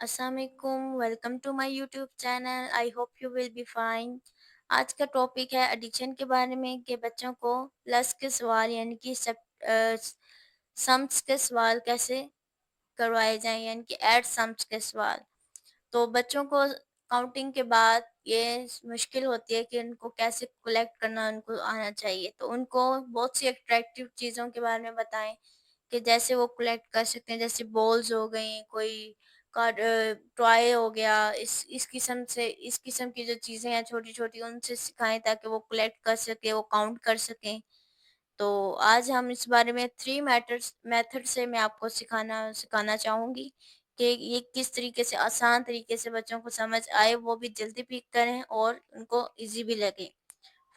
असलामुअलैकुम, welcome to my YouTube channel. I hope you will be fine. आज का topic है addition के बारे में कि बच्चों को प्लस के सवाल यानी कि सम्स के सवाल कैसे करवाए जाएं, यानी कि ऐड सम्स के सवाल। तो बच्चों को काउंटिंग के बाद ये मुश्किल होती है कि उनको कैसे कलेक्ट करना उनको आना चाहिए। तो उनको बहुत सी अट्रैक्टिव चीज़ों के बारे में बताएं कि जैसे वो कलेक्ट कर सकते हैं, जैसे बॉल्स हो गई, कोई कार्ड टॉय हो गया। इस किस्म की जो चीज़ें हैं छोटी छोटी, उनसे सिखाएं ताकि वो कलेक्ट कर सके, वो काउंट कर सकें। तो आज हम इस बारे में थ्री मेथड से मैं आपको सिखाना चाहूँगी कि ये किस तरीके से आसान तरीके से बच्चों को समझ आए, वो भी जल्दी पिक करें और उनको इजी भी लगे।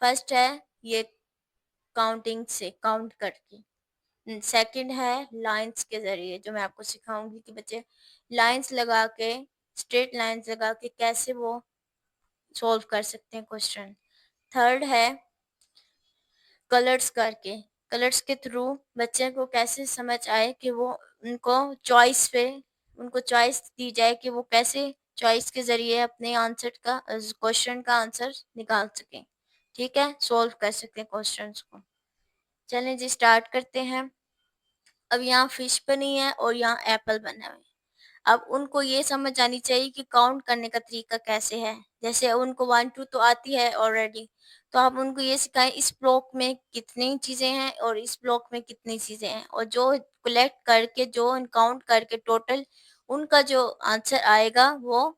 फर्स्ट है ये काउंटिंग से, काउंट करके। सेकंड है लाइंस के ज़रिए, जो मैं आपको सिखाऊंगी कि बच्चे लाइंस लगा के, स्ट्रेट लाइंस लगा के कैसे वो सॉल्व कर सकते हैं क्वेश्चन। थर्ड है कलर्स करके, कलर्स के थ्रू बच्चे को कैसे समझ आए कि वो उनको चॉइस पे उनको चॉइस दी जाए कि वो कैसे चॉइस के ज़रिए अपने आंसर का क्वेश्चन का आंसर निकाल सकें। ठीक है, सॉल्व कर सकते हैं क्वेश्चंस को। चलें जी, स्टार्ट करते हैं। अब यहाँ फिश बनी है और यहाँ एप्पल बना हुआ है। अब उनको ये समझ आनी चाहिए कि काउंट करने का तरीका कैसे है। जैसे उनको 1 2 तो आती है ऑलरेडी, तो आप उनको ये सिखाएं इस ब्लॉक में कितनी चीज़ें हैं और इस ब्लॉक में कितनी चीज़ें हैं, और जो कलेक्ट करके, जो काउंट करके टोटल उनका जो आंसर आएगा वो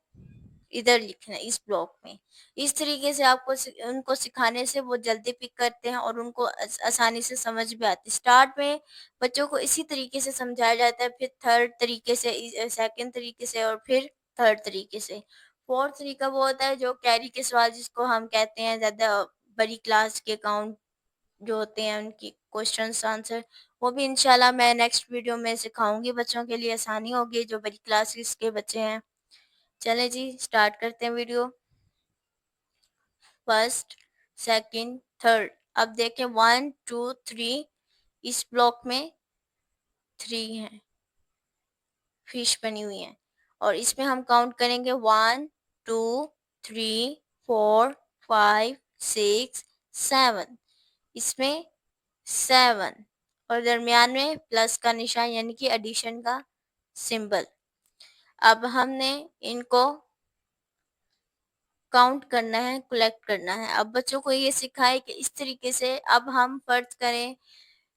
इधर लिखना है इस ब्लॉक में। इस तरीके से उनको सिखाने से वो जल्दी पिक करते हैं और उनको आसानी से समझ भी आती है। स्टार्ट में बच्चों को इसी तरीके से समझाया जाता है, फिर थर्ड तरीके से, सेकंड तरीके से, और फिर थर्ड तरीके से। फोर्थ तरीका वो होता है जो कैरी के सवाल, जिसको हम कहते हैं ज़्यादा बड़ी क्लास के काउंट जो होते हैं उनकी क्वेश्चंस आंसर। वो भी इंशाल्लाह मैं नेक्स्ट वीडियो में सिखाऊंगी, बच्चों के लिए आसानी होगी जो बड़ी क्लासेस के बच्चे हैं। चलें जी, स्टार्ट करते हैं वीडियो। First, second, third. अब देखें 1 2 3, इस ब्लॉक में 3 हैं, फिश बनी हुई हैं, और इसमें हम काउंट करेंगे 1 2 3 4 5 6 7। इसमें 7, और दरमियान में प्लस का निशान यानी कि एडिशन का सिंबल। अब हमने इनको काउंट करना है, कलेक्ट करना है। अब बच्चों को ये सिखाए कि इस तरीके से, अब हम फर्ज करें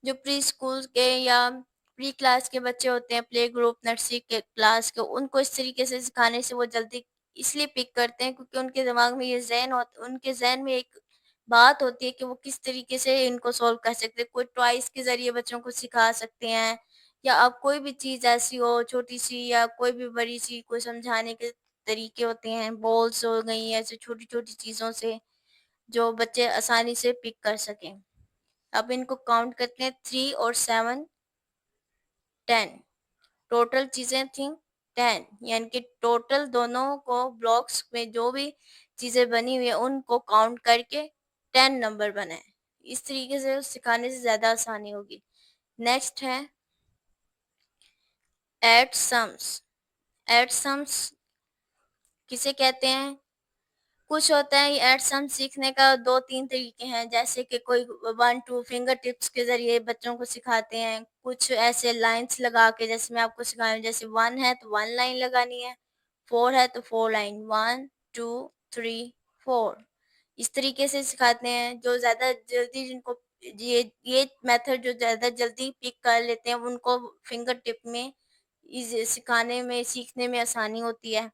जो प्री स्कूल के या प्री क्लास के बच्चे होते हैं, प्ले ग्रुप नर्सरी के क्लास के, उनको इस तरीके से सिखाने से वो जल्दी इसलिए पिक करते हैं क्योंकि उनके जहन में एक बात होती है कि वो किस तरीके से इनको सॉल्व कर सकते हैं। कोई टॉयज के जरिए बच्चों को सिखा सकते हैं, या अब कोई भी चीज़ ऐसी हो छोटी सी या कोई भी बड़ी सी, कोई समझाने के तरीके होते हैं, बॉल्स हो गई, ऐसे छोटी छोटी चीज़ों से जो बच्चे आसानी से पिक कर सकें। अब इनको काउंट करते हैं, 3 और 7 10। टोटल चीज़ें थी 10, यानी कि टोटल दोनों को ब्लॉक्स में जो भी चीज़ें बनी हुई है उनको काउंट करके 10 नंबर बनाए। इस तरीके से सिखाने से ज़्यादा आसानी होगी। नेक्स्ट है ऐड सम्स। ऐड सम्स किसे कहते हैं? कुछ होता है ये ऐड सम सीखने का 2 3 तरीके हैं, जैसे कि कोई 1 2 फिंगर टिप्स के जरिए बच्चों को सिखाते हैं, कुछ ऐसे लाइंस लगा के, जैसे मैं आपको सिखाऊं, जैसे 1 है तो 1 लाइन लगानी है, 4 है तो 4 लाइन, 1 2 3 4। इस तरीके से सिखाते हैं। जो ज़्यादा जल्दी जिनको ये मेथड जो ज़्यादा जल्दी पिक कर लेते हैं उनको फिंगर टिप में सिखाने में, सीखने में आसानी होती है।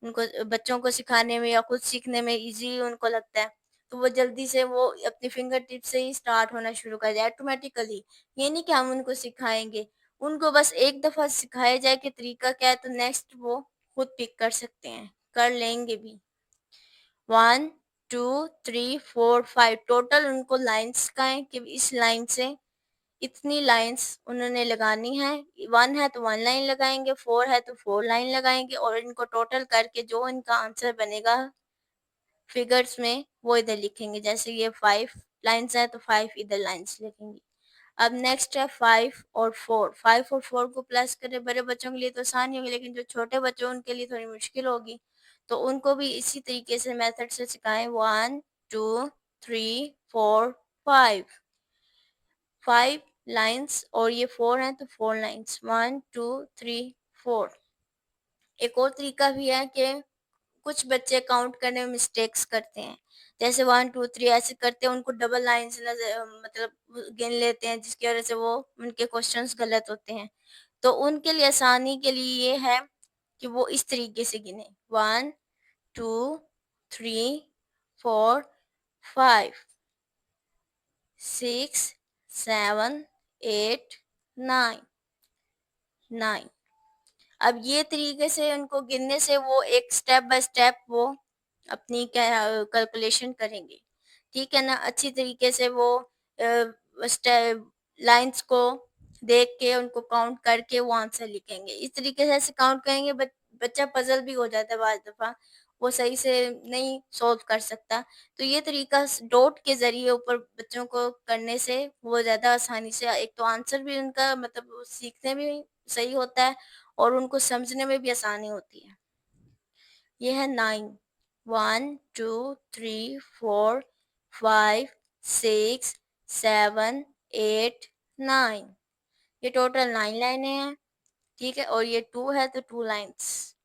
उनको, बच्चों को सिखाने में या खुद सीखने में इजी उनको लगता है, तो वो जल्दी से वो अपनी फिंगर टिप से ही स्टार्ट होना शुरू कर जाए ऑटोमेटिकली। ये नहीं कि हम उनको सिखाएंगे, उनको बस एक दफ़ा सिखाया जाए कि तरीका क्या है, तो नेक्स्ट वो खुद पिक कर सकते हैं, कर लेंगे भी। 1 2 3 4 5 टोटल उनको लाइंस का है कि इस लाइन से इतनी लाइंस उन्होंने लगानी है। 1 है तो 1 लाइन लगाएंगे, 4 है तो 4 लाइन लगाएंगे, और इनको टोटल करके जो इनका आंसर बनेगा फिगर्स में वो इधर लिखेंगे। जैसे ये 5 लाइंस है तो 5 इधर लाइंस लिखेंगे। اب نیکسٹ ہے 5 اور 4. 5 اور 4 کو پلس کرے، بڑے بچوں کے لیے تو آسان ہی ہوگی، لیکن جو چھوٹے بچوں ان کے لیے تھوڑی مشکل ہوگی، تو ان کو بھی اسی طریقے سے میتھڈ سے سکھائیں. 1 2 3 4 5. 5 لائنس اور یہ 4 ہیں تو 4 لائنس. 1 2 3 4. ایک اور طریقہ بھی ہے کہ کچھ بچے کاؤنٹ کرنے میں مسٹیکس کرتے ہیں، جیسے 1 2 3 ایسے کرتے ہیں، ان کو ڈبل لائنس مطلب گن لیتے ہیں، جس کی وجہ سے وہ ان کے کوشچنس غلط ہوتے ہیں. تو ان کے لیے آسانی کے لیے یہ ہے کہ وہ اس طریقے سے گنیں. 1 2 3 4 5 6 7 8 9 9. اب یہ طریقے سے ان کو گننے سے وہ ایک سٹیپ بائی سٹیپ وہ اپنی کیلکولیشن کریں گے. ٹھیک ہے نا، اچھی طریقے سے وہ لائنس کو دیکھ کے ان کو کاؤنٹ کر کے وہ آنسر لکھیں گے. اس طریقے سے ایسے کاؤنٹ کریں گے بچہ پزل بھی ہو جاتا ہے بعض دفعہ، وہ صحیح سے نہیں سولو کر سکتا. تو یہ طریقہ ڈوٹ کے ذریعے اوپر بچوں کو کرنے سے وہ زیادہ آسانی سے ایک تو آنسر بھی ان کا مطلب سیکھنے بھی صحیح ہوتا ہے اور ان کو سمجھنے میں بھی آسانی ہوتی ہے. یہ ہے 9. 1 2 3 4 5 6 7 8 9. یہ ٹوٹل 9 لائنیں ہیں. ٹھیک ہے، اور یہ 2 ہے تو 2 لائنس.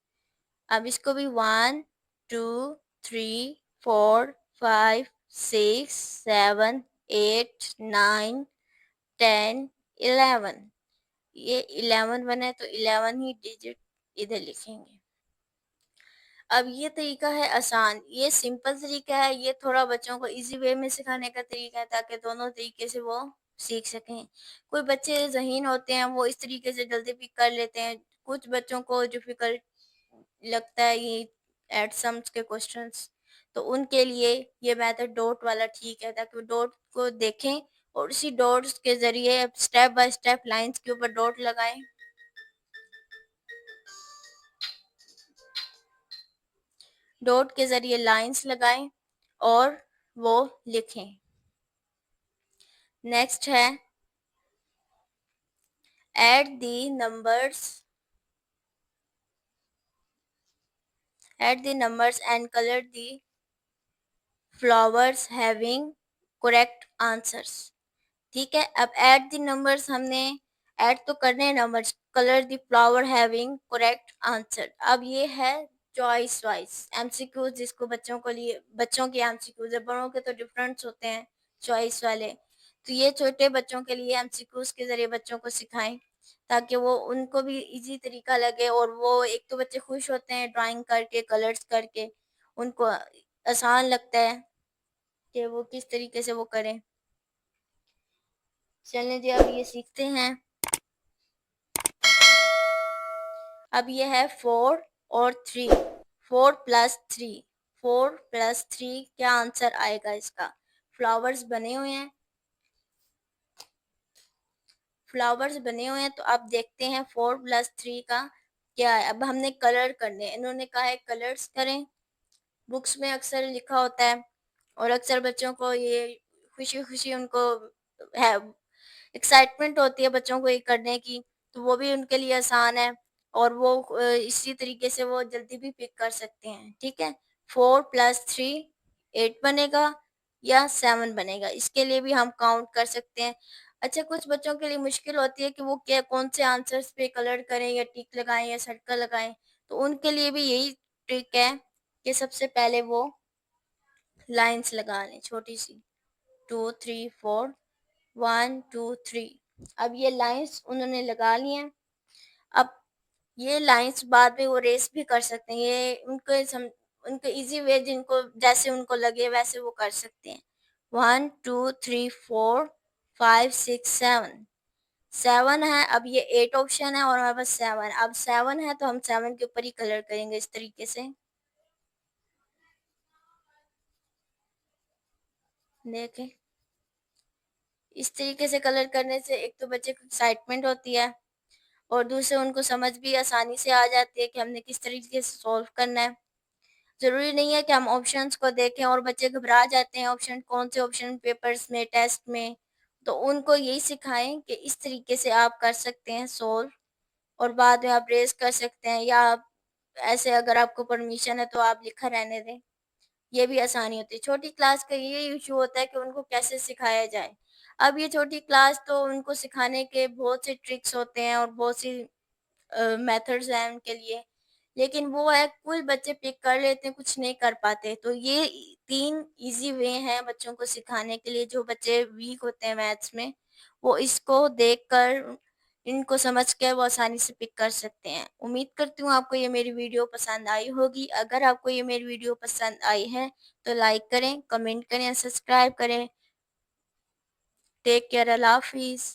اب اس کو بھی 1 2 3 4 5 6 7 8 9 10 11. یہ 11 بنے تو 11 ہی ڈیجٹ ادھر لکھیں گے. اب یہ طریقہ ہے آسان، یہ سمپل طریقہ ہے، یہ تھوڑا بچوں کو ایزی وے میں سکھانے کا طریقہ ہے تاکہ دونوں طریقے سے وہ سیکھ سکیں. کوئی بچے ذہین ہوتے ہیں وہ اس طریقے سے جلدی پک کر لیتے ہیں، کچھ بچوں کو ڈیفیکلٹ لگتا ہے یہ ایڈ سمز کے کوسچنس، تو ان کے لیے یہ میتھڈ ڈاٹ والا ٹھیک ہے تاکہ وہ ڈاٹ کو دیکھیں اور اسی ڈاٹس کے ذریعے سٹیپ بائی سٹیپ لائنس کے اوپر ڈاٹ لگائیں. ڈاٹ کے ذریعے لائنس لگائیں اور وہ لکھیں. نیکسٹ ہے add the numbers and colour the flowers having correct answers. ٹھیک ہے، اب ایڈ دی نمبرز ہم نے ایڈ تو کرنے ہیں numbers, colour the flower having correct answer. اب یہ ہے choice wise M C Qs, جس کو بچوں کے ایم سی کیوز ہے، بڑوں کے تو ڈفرینٹس ہوتے ہیں چوائس والے. تو یہ چھوٹے بچوں کے لیے ایم سی کیوز کے ذریعے بچوں کو سکھائیں تاکہ وہ ان کو بھی ایزی طریقہ لگے، اور وہ ایک تو بچے خوش ہوتے ہیں ڈرائنگ کر کے کلرز کر کے، ان کو آسان لگتا ہے کہ وہ کس طریقے سے وہ کریں. چلیں جی اب یہ سیکھتے ہیں. اب یہ ہے 4 اور 3. 4 + 3. 4 + 3 کیا آنسر آئے گا اس کا؟ فلاورز بنے ہوئے ہیں، تو اب دیکھتے ہیں 4 + 3 کا کیا ہے. اب ہم نے کلر کرنے، انہوں نے کہا ہے کلرز کریں. بکس میں اکثر لکھا ہوتا ہے اور اکثر بچوں کو یہ خوشی ان کو ہے، ایکسائٹمنٹ ہوتی ہے بچوں کو یہ کرنے کی، تو وہ بھی ان کے لیے آسان ہے اور وہ اسی طریقے سے وہ جلدی بھی پک کر سکتے ہیں. ٹھیک ہے، 4 + 3 8 بنے گا یا 7 بنے گا، اس کے لیے بھی ہم کاؤنٹ کر سکتے ہیں. اچھا، کچھ بچوں کے لیے مشکل ہوتی ہے کہ وہ کون سے آنسرز پہ کلر کریں یا ٹک لگائیں یا سرکل لگائیں، تو ان کے لیے بھی یہی ٹرک ہے کہ سب سے پہلے وہ لائنس لگا لیں چھوٹی سی 2 3 4 1 2 3. اب یہ لائنس انہوں نے لگا لی ہیں. اب یہ لائنس بعد میں وہ ریس بھی کر سکتے ہیں، یہ ان کو ایزی وے جیسے ان کو لگے ویسے وہ کر سکتے ہیں. 1 2 3 4 5 6 7. 7 ہے، اب یہ 8 آپشن ہے اور ہمارے پاس 7. اب 7 ہے تو ہم 7 کے اوپر ہی کلر کریں گے اس طریقے سے. دیکھیں اس طریقے سے کلر کرنے سے ایک تو بچے کو ایکسائٹمنٹ ہوتی ہے اور دوسرے ان کو سمجھ بھی آسانی سے آ جاتی ہے کہ ہم نے کس طریقے سے سولو کرنا ہے. ضروری نہیں ہے کہ ہم آپشنس کو دیکھیں اور بچے گھبرا جاتے ہیں آپشن کون سے آپشن پیپرز میں ٹیسٹ میں تو ان کو یہی سکھائیں کہ اس طریقے سے آپ کر سکتے ہیں سولو، اور بعد میں آپ ریز کر سکتے ہیں، یا آپ ایسے اگر آپ کو پرمیشن ہے تو آپ لکھا رہنے دیں، یہ بھی آسانی ہوتی ہے۔ چھوٹی کلاس کا یہ ایشو ہوتا ہے کہ ان کو کیسے سکھایا جائے۔ اب یہ چھوٹی کلاس تو ان کو سکھانے کے بہت سے ٹرکس ہوتے ہیں اور بہت سی میتھڈز ہیں ان کے لیے، لیکن وہ ہے کچھ بچے پک کر لیتے ہیں، کچھ نہیں کر پاتے۔ تو یہ 3 ایزی وے ہیں بچوں کو سکھانے کے لیے۔ جو بچے ویک ہوتے ہیں میتھس میں، وہ اس کو دیکھ کر، ان کو سمجھ کے وہ آسانی سے پک کر سکتے ہیں۔ امید کرتی ہوں آپ کو یہ میری ویڈیو پسند آئی ہوگی۔ اگر آپ کو یہ میری ویڈیو پسند آئی ہے تو لائک کریں، کمنٹ کریں، سبسکرائب کریں۔ ٹیک کیئر، اللہ حافظ۔